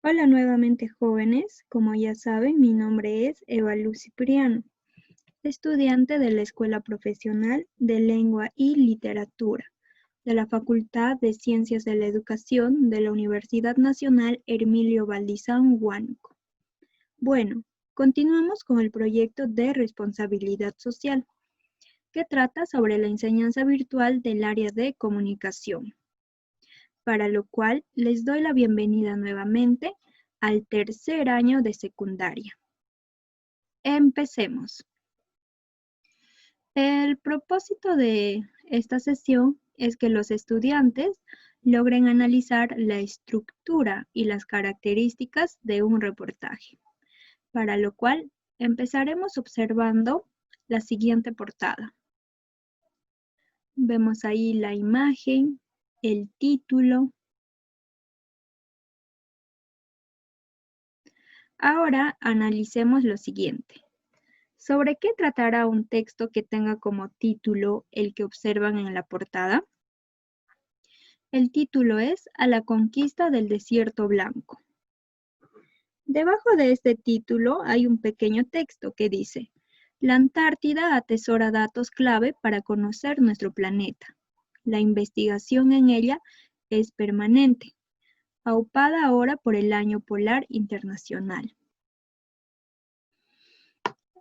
Hola nuevamente jóvenes, como ya saben, mi nombre es Eva Luz Cipriano, estudiante de la Escuela Profesional de Lengua y Literatura de la Facultad de Ciencias de la Educación de la Universidad Nacional Hermilio Valdizán, Huánuco. Bueno, continuamos con el proyecto de responsabilidad social, que trata sobre la enseñanza virtual del área de comunicación, para lo cual les doy la bienvenida nuevamente al tercer año de secundaria. Empecemos. El propósito de esta sesión es que los estudiantes logren analizar la estructura y las características de un reportaje, para lo cual empezaremos observando la siguiente portada. Vemos ahí la imagen, el título. Ahora analicemos lo siguiente. ¿Sobre qué tratará un texto que tenga como título el que observan en la portada? El título es A la conquista del desierto blanco. Debajo de este título hay un pequeño texto que dice: La Antártida atesora datos clave para conocer nuestro planeta. La investigación en ella es permanente, aupada ahora por el Año Polar Internacional.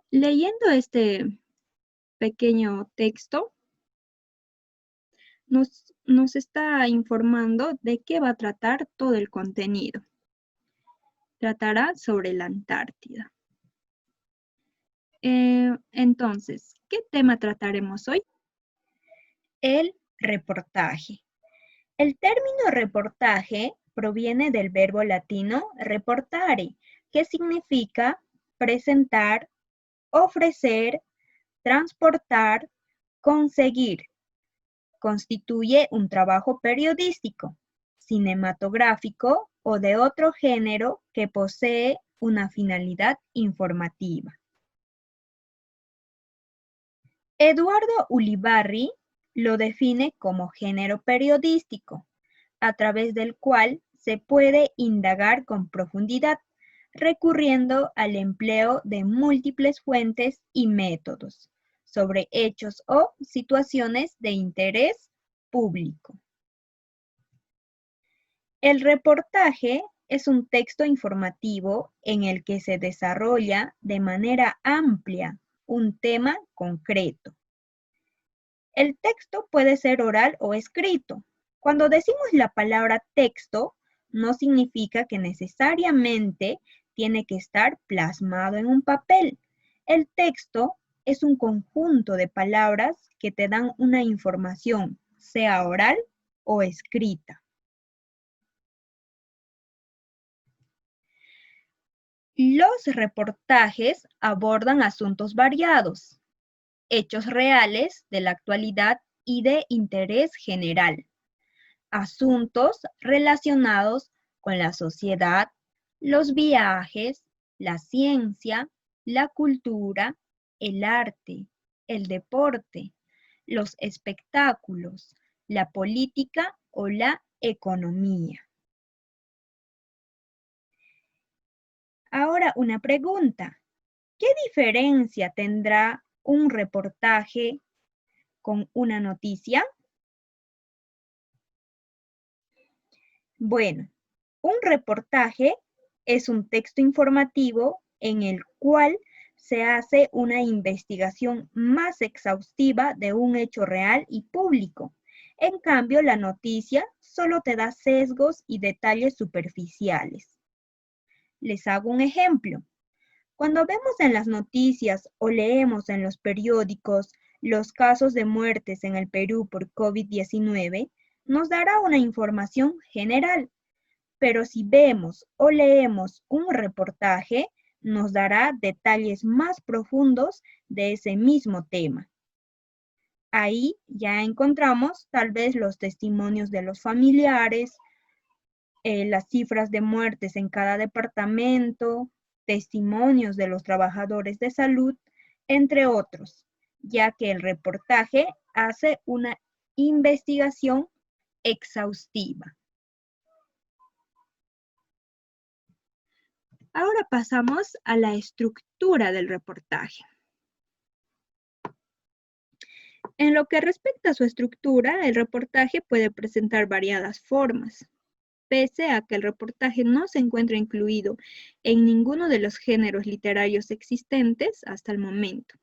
Leyendo este pequeño texto, nos está informando de qué va a tratar todo el contenido. Tratará sobre la Antártida. Entonces, ¿qué tema trataremos hoy? El reportaje. El término reportaje proviene del verbo latino reportare, que significa presentar, ofrecer, transportar, conseguir. Constituye un trabajo periodístico, cinematográfico o de otro género que posee una finalidad informativa. Eduardo Ulibarri lo define como género periodístico, a través del cual se puede indagar con profundidad, recurriendo al empleo de múltiples fuentes y métodos sobre hechos o situaciones de interés público. El reportaje es un texto informativo en el que se desarrolla de manera amplia un tema concreto. El texto puede ser oral o escrito. Cuando decimos la palabra texto, no significa que necesariamente tiene que estar plasmado en un papel. El texto es un conjunto de palabras que te dan una información, sea oral o escrita. Los reportajes abordan asuntos variados, hechos reales de la actualidad y de interés general, asuntos relacionados con la sociedad, los viajes, la ciencia, la cultura, el arte, el deporte, los espectáculos, la política o la economía. Ahora una pregunta. ¿Qué diferencia tendrá un reportaje con una noticia? Bueno, un reportaje es un texto informativo en el cual se hace una investigación más exhaustiva de un hecho real y público. En cambio, la noticia solo te da sesgos y detalles superficiales. Les hago un ejemplo. Cuando vemos en las noticias o leemos en los periódicos los casos de muertes en el Perú por COVID-19, nos dará una información general, pero si vemos o leemos un reportaje, nos dará detalles más profundos de ese mismo tema. Ahí ya encontramos tal vez los testimonios de los familiares, las cifras de muertes en cada departamento, testimonios de los trabajadores de salud, entre otros, ya que el reportaje hace una investigación exhaustiva. Ahora pasamos a la estructura del reportaje. En lo que respecta a su estructura, el reportaje puede presentar variadas formas. Pese a que el reportaje no se encuentra incluido en ninguno de los géneros literarios existentes hasta el momento.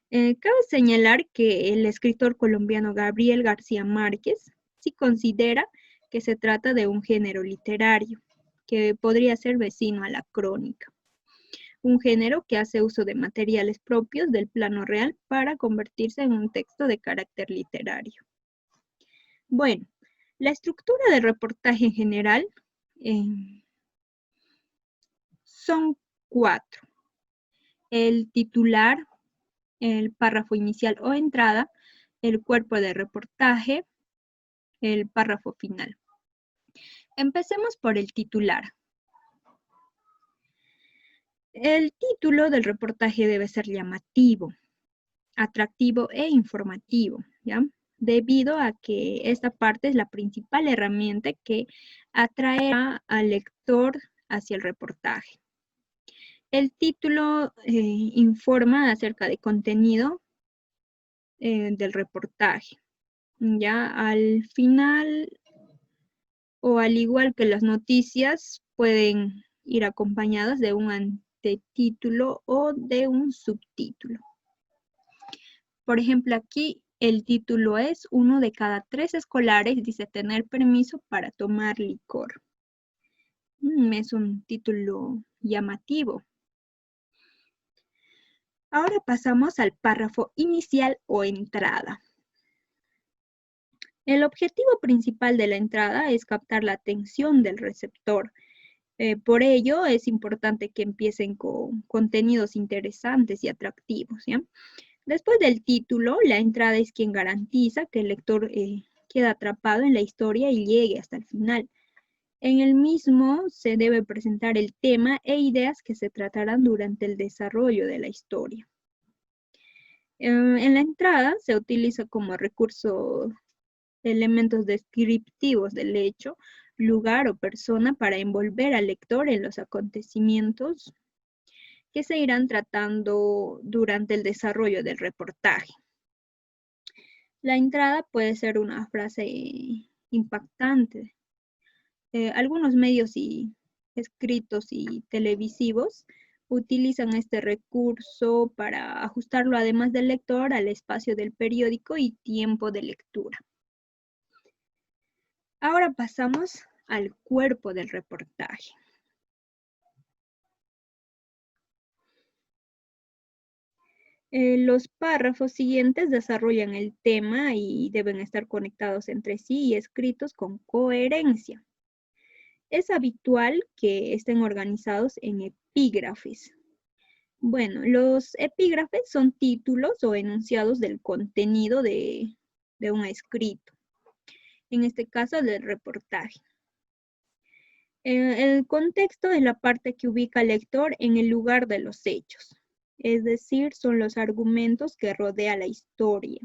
Cabe señalar que el escritor colombiano Gabriel García Márquez sí considera que se trata de un género literario, que podría ser vecino a la crónica. Un género que hace uso de materiales propios del plano real para convertirse en un texto de carácter literario. Bueno, la estructura del reportaje en general son 4. El titular, el párrafo inicial o entrada, el cuerpo de reportaje, el párrafo final. Empecemos por el titular. El título del reportaje debe ser llamativo, atractivo e informativo, ¿ya? Debido a que esta parte es la principal herramienta que atraerá al lector hacia el reportaje. El título informa acerca del contenido del reportaje. Ya al final, o al igual que las noticias, pueden ir acompañadas de un antetítulo o de un subtítulo. Por ejemplo, aquí el título es: 1 de cada 3 escolares dice tener permiso para tomar licor. Es un título llamativo. Ahora pasamos al párrafo inicial o entrada. El objetivo principal de la entrada es captar la atención del receptor. Por ello, es importante que empiecen con contenidos interesantes y atractivos, ¿ya? Después del título, la entrada es quien garantiza que el lector quede atrapado en la historia y llegue hasta el final. En el mismo se debe presentar el tema e ideas que se tratarán durante el desarrollo de la historia. En la entrada se utiliza como recurso elementos descriptivos del hecho, lugar o persona para envolver al lector en los acontecimientos que se irán tratando durante el desarrollo del reportaje. La entrada puede ser una frase impactante. Algunos medios escritos y televisivos utilizan este recurso para ajustarlo, además del lector, al espacio del periódico y tiempo de lectura. Ahora pasamos al cuerpo del reportaje. Los párrafos siguientes desarrollan el tema y deben estar conectados entre sí y escritos con coherencia. Es habitual que estén organizados en epígrafes. Bueno, los epígrafes son títulos o enunciados del contenido de un escrito, en este caso del reportaje. El contexto es la parte que ubica al lector en el lugar de los hechos, es decir, son los argumentos que rodean la historia.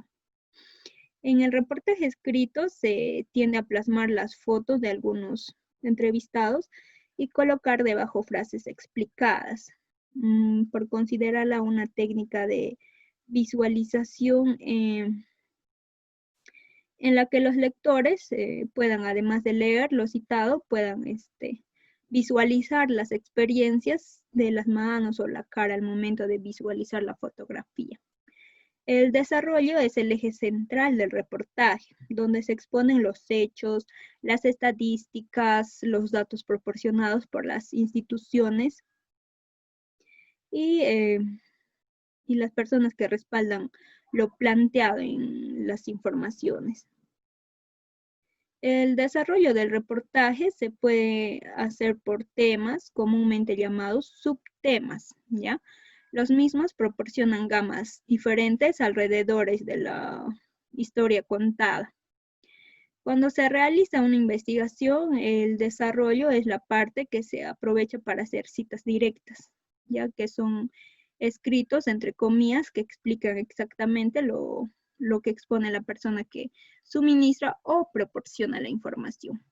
En el reportaje escrito se tiende a plasmar las fotos de algunos entrevistados y colocar debajo frases explicadas, por considerarla una técnica de visualización en la que los lectores puedan, además de leer lo citado, puedan visualizar las experiencias de las manos o la cara al momento de visualizar la fotografía. El desarrollo es el eje central del reportaje, donde se exponen los hechos, las estadísticas, los datos proporcionados por las instituciones y las personas que respaldan lo planteado en las informaciones. El desarrollo del reportaje se puede hacer por temas comúnmente llamados subtemas, ¿ya? Los mismos proporcionan gamas diferentes alrededor de la historia contada. Cuando se realiza una investigación, el desarrollo es la parte que se aprovecha para hacer citas directas, ya que son escritos entre comillas que explican exactamente lo que expone la persona que suministra o proporciona la información.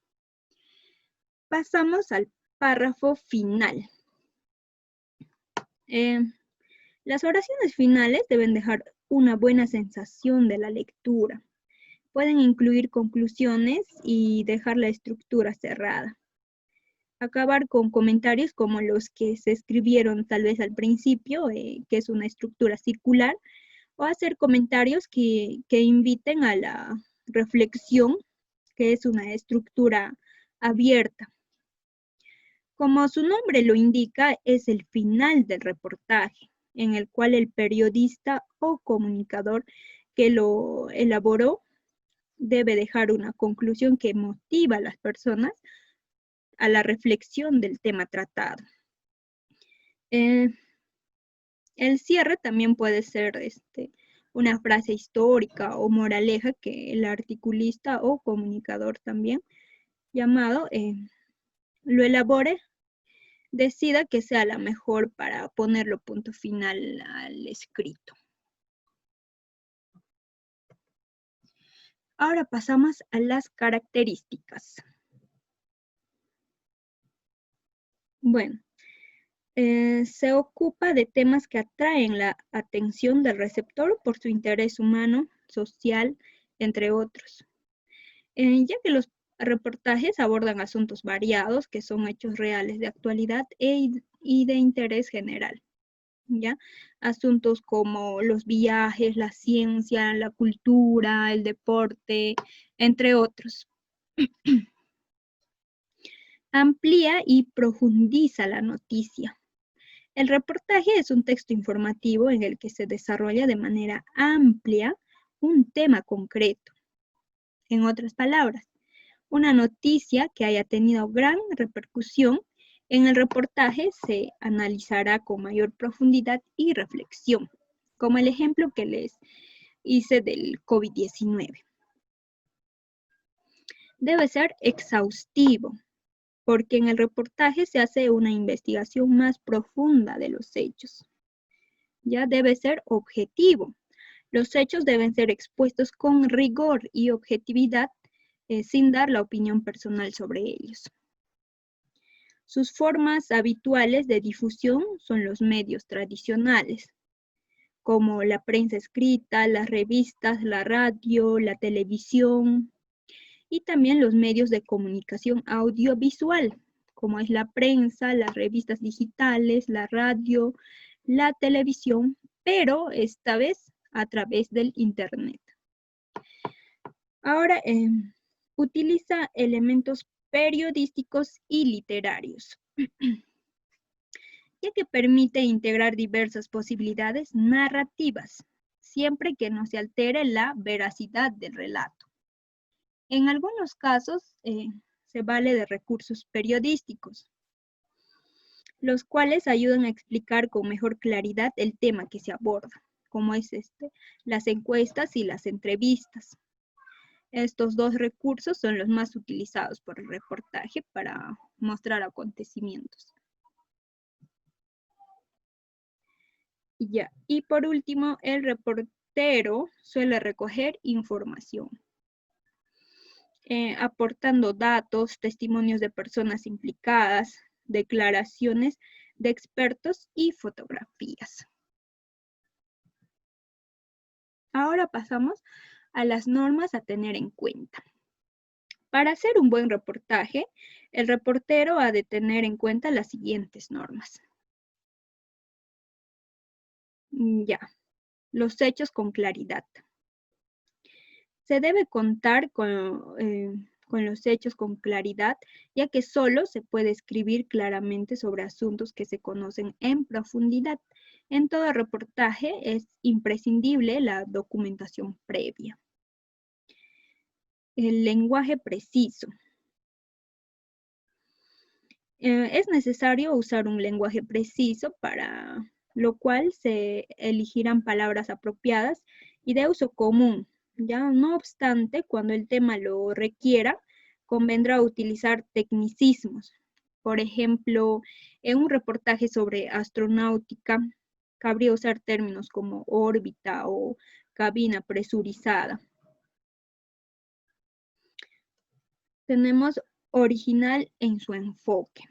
Pasamos al párrafo final. Las oraciones finales deben dejar una buena sensación de la lectura. Pueden incluir conclusiones y dejar la estructura cerrada. Acabar con comentarios como los que se escribieron tal vez al principio, que es una estructura circular, o hacer comentarios que inviten a la reflexión, que es una estructura abierta. Como su nombre lo indica, es el final del reportaje, en el cual el periodista o comunicador que lo elaboró debe dejar una conclusión que motiva a las personas a la reflexión del tema tratado. El cierre también puede ser una frase histórica o moraleja que el articulista o comunicador también llamado lo elabore, decida que sea la mejor para ponerlo punto final al escrito. Ahora pasamos a las características. Bueno, se ocupa de temas que atraen la atención del receptor por su interés humano, social, entre otros. Ya que los reportajes abordan asuntos variados, que son hechos reales de actualidad y de interés general. ¿Ya? Asuntos como los viajes, la ciencia, la cultura, el deporte, entre otros. Amplía y profundiza la noticia. El reportaje es un texto informativo en el que se desarrolla de manera amplia un tema concreto. En otras palabras, una noticia que haya tenido gran repercusión, en el reportaje se analizará con mayor profundidad y reflexión, como el ejemplo que les hice del COVID-19. Debe ser exhaustivo, porque en el reportaje se hace una investigación más profunda de los hechos. Ya debe ser objetivo. Los hechos deben ser expuestos con rigor y objetividad, sin dar la opinión personal sobre ellos. Sus formas habituales de difusión son los medios tradicionales, como la prensa escrita, las revistas, la radio, la televisión, y también los medios de comunicación audiovisual, como es la prensa, las revistas digitales, la radio, la televisión, pero esta vez a través del Internet. Ahora, utiliza elementos periodísticos y literarios, ya que permite integrar diversas posibilidades narrativas, siempre que no se altere la veracidad del relato. En algunos casos, se vale de recursos periodísticos, los cuales ayudan a explicar con mejor claridad el tema que se aborda, como es las encuestas y las entrevistas. Estos dos recursos son los más utilizados por el reportaje para mostrar acontecimientos. Y por último, el reportero suele recoger información, aportando datos, testimonios de personas implicadas, declaraciones de expertos y fotografías. Ahora pasamos a las normas a tener en cuenta. Para hacer un buen reportaje, el reportero ha de tener en cuenta las siguientes normas. Los hechos con claridad. Se debe contar con los hechos con claridad, ya que solo se puede escribir claramente sobre asuntos que se conocen en profundidad. En todo reportaje es imprescindible la documentación previa. El lenguaje preciso. Es necesario usar un lenguaje preciso, para lo cual se elegirán palabras apropiadas y de uso común. Ya no obstante, cuando el tema lo requiera, convendrá utilizar tecnicismos. Por ejemplo, en un reportaje sobre astronáutica, cabría usar términos como órbita o cabina presurizada. Tenemos original en su enfoque.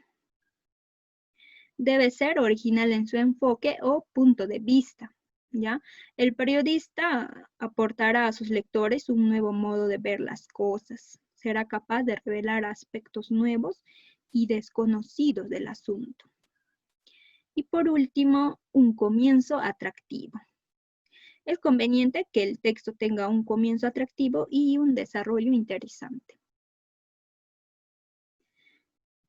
Debe ser original en su enfoque o punto de vista, ¿ya? El periodista aportará a sus lectores un nuevo modo de ver las cosas. Será capaz de revelar aspectos nuevos y desconocidos del asunto. Y por último, un comienzo atractivo. Es conveniente que el texto tenga un comienzo atractivo y un desarrollo interesante.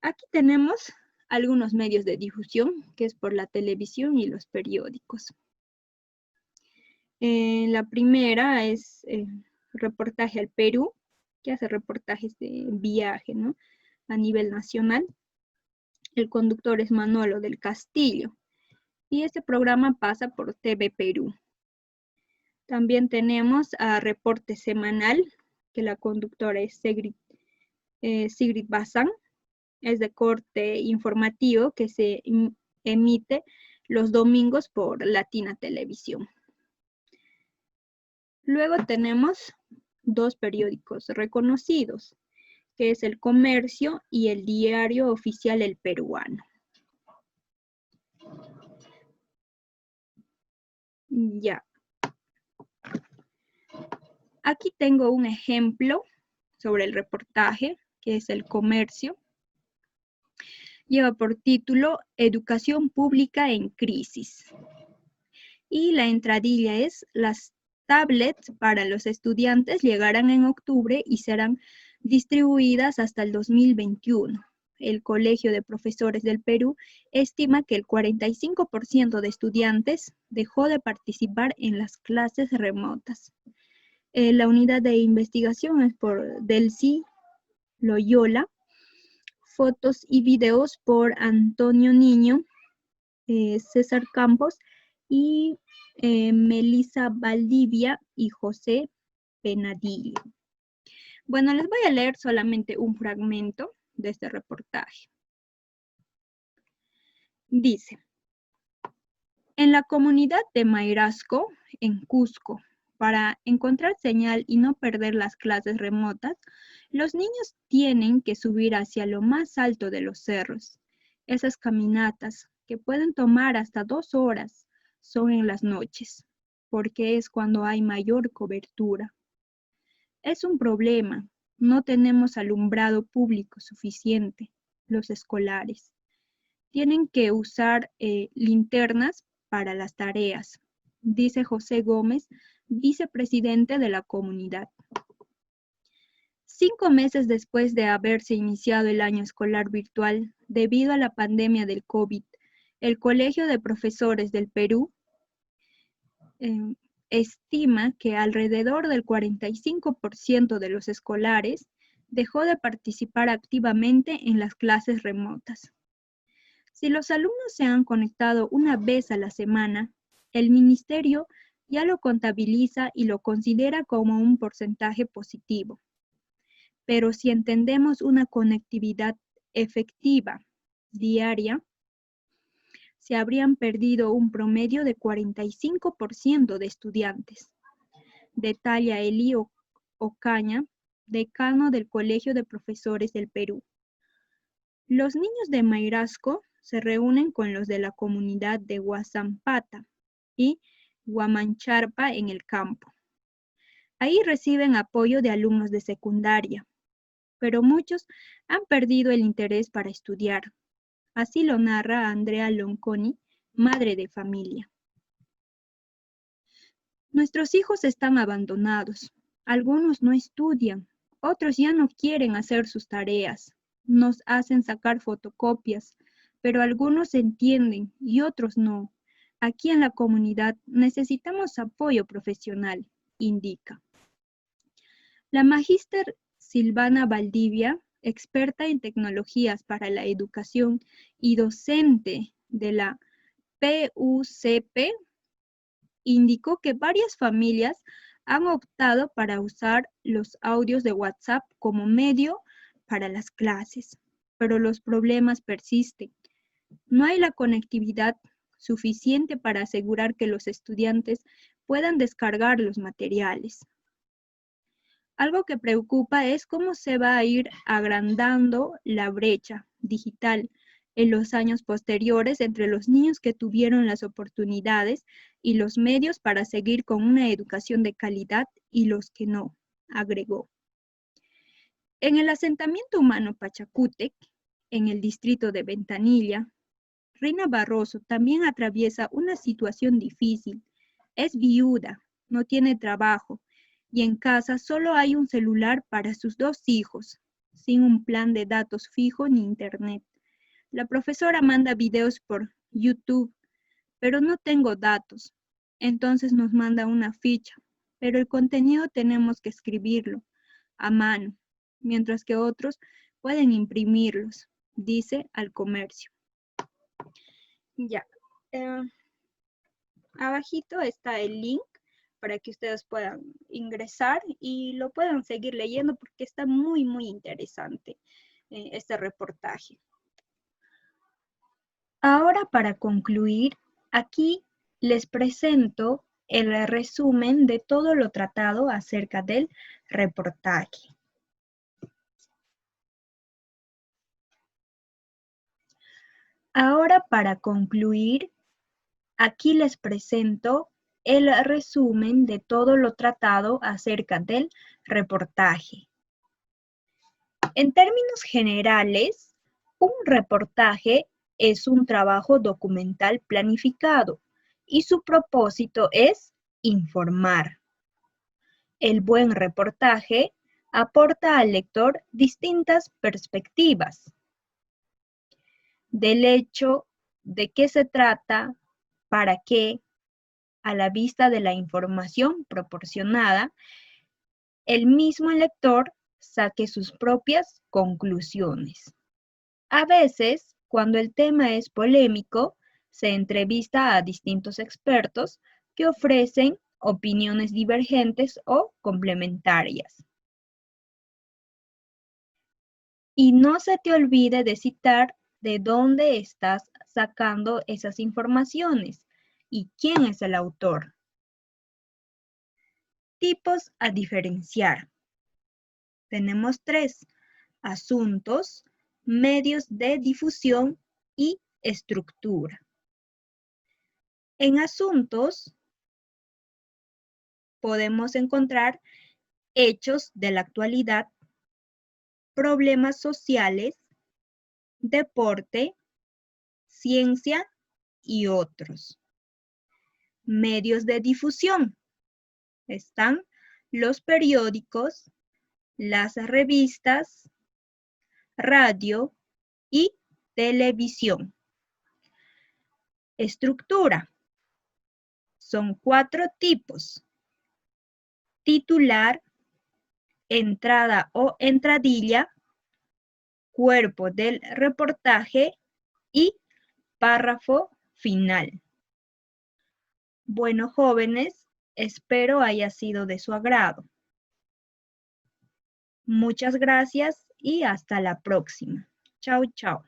Aquí tenemos algunos medios de difusión, que es por la televisión y los periódicos. La primera es Reportaje al Perú, que hace reportajes de viaje, ¿no? A nivel nacional. El conductor es Manolo del Castillo. Y este programa pasa por TV Perú. También tenemos a Reporte Semanal, que la conductora es Sigrid Bazán. Es de corte informativo que se emite los domingos por Latina Televisión. Luego tenemos dos periódicos reconocidos, que es El Comercio y el Diario Oficial El Peruano. Ya. Aquí tengo un ejemplo sobre el reportaje, que es El Comercio. Lleva por título Educación Pública en Crisis. Y la entradilla es: las tablets para los estudiantes llegarán en octubre y serán distribuidas hasta el 2021. El Colegio de Profesores del Perú estima que el 45% de estudiantes dejó de participar en las clases remotas. La unidad de investigación es por Delcy Loyola. Fotos y videos por Antonio Niño, César Campos y Melissa Valdivia y José Penadillo. Bueno, les voy a leer solamente un fragmento de este reportaje. Dice: en la comunidad de Mayrasco, en Cusco, para encontrar señal y no perder las clases remotas, los niños tienen que subir hacia lo más alto de los cerros. Esas caminatas, que pueden tomar hasta 2 horas, son en las noches, porque es cuando hay mayor cobertura. Es un problema, no tenemos alumbrado público suficiente, los escolares. Tienen que usar linternas para las tareas, dice José Gómez, vicepresidente de la comunidad. 5 meses después de haberse iniciado el año escolar virtual debido a la pandemia del COVID, el Colegio de Profesores del Perú estima que alrededor del 45% de los escolares dejó de participar activamente en las clases remotas. Si los alumnos se han conectado una vez a la semana, el ministerio ya lo contabiliza y lo considera como un porcentaje positivo. Pero si entendemos una conectividad efectiva diaria, se habrían perdido un promedio de 45% de estudiantes. Detalla Eli Ocaña, decano del Colegio de Profesores del Perú. Los niños de Mayrasco se reúnen con los de la comunidad de Huazampata y Huamancharpa en el campo. Ahí reciben apoyo de alumnos de secundaria, pero muchos han perdido el interés para estudiar. Así lo narra Andrea Lonconi, madre de familia. Nuestros hijos están abandonados. Algunos no estudian, otros ya no quieren hacer sus tareas. Nos hacen sacar fotocopias, pero algunos entienden y otros no. Aquí en la comunidad necesitamos apoyo profesional, indica. La magíster Silvana Valdivia, experta en tecnologías para la educación y docente de la PUCP, indicó que varias familias han optado para usar los audios de WhatsApp como medio para las clases, pero los problemas persisten. No hay la conectividad suficiente para asegurar que los estudiantes puedan descargar los materiales. Algo que preocupa es cómo se va a ir agrandando la brecha digital en los años posteriores entre los niños que tuvieron las oportunidades y los medios para seguir con una educación de calidad y los que no, agregó. En el asentamiento humano Pachacútec, en el distrito de Ventanilla, Reina Barroso también atraviesa una situación difícil. Es viuda, no tiene trabajo y en casa solo hay un celular para sus 2 hijos, sin un plan de datos fijo ni internet. La profesora manda videos por YouTube, pero no tengo datos. Entonces nos manda una ficha, pero el contenido tenemos que escribirlo a mano, mientras que otros pueden imprimirlos, dice al comercio. Ya, abajito está el link para que ustedes puedan ingresar y lo puedan seguir leyendo porque está muy, muy interesante este reportaje. Ahora, para concluir, aquí les presento el resumen de todo lo tratado acerca del reportaje. Ahora, para concluir, aquí les presento el resumen de todo lo tratado acerca del reportaje. En términos generales, un reportaje es un trabajo documental planificado y su propósito es informar. El buen reportaje aporta al lector distintas perspectivas del hecho, de qué se trata, para qué, a la vista de la información proporcionada, el mismo lector saque sus propias conclusiones. A veces, cuando el tema es polémico, se entrevista a distintos expertos que ofrecen opiniones divergentes o complementarias. Y no se te olvide de citar de dónde estás sacando esas informaciones y quién es el autor. Tipos a diferenciar. Tenemos 3: asuntos, medios de difusión y estructura. En asuntos podemos encontrar hechos de la actualidad, problemas sociales, deporte, ciencia y otros. Medios de difusión. Están los periódicos, las revistas, radio y televisión. Estructura. Son 4 tipos: titular, entrada o entradilla, cuerpo del reportaje y párrafo final. Bueno, jóvenes, espero haya sido de su agrado. Muchas gracias y hasta la próxima. Chao, chao.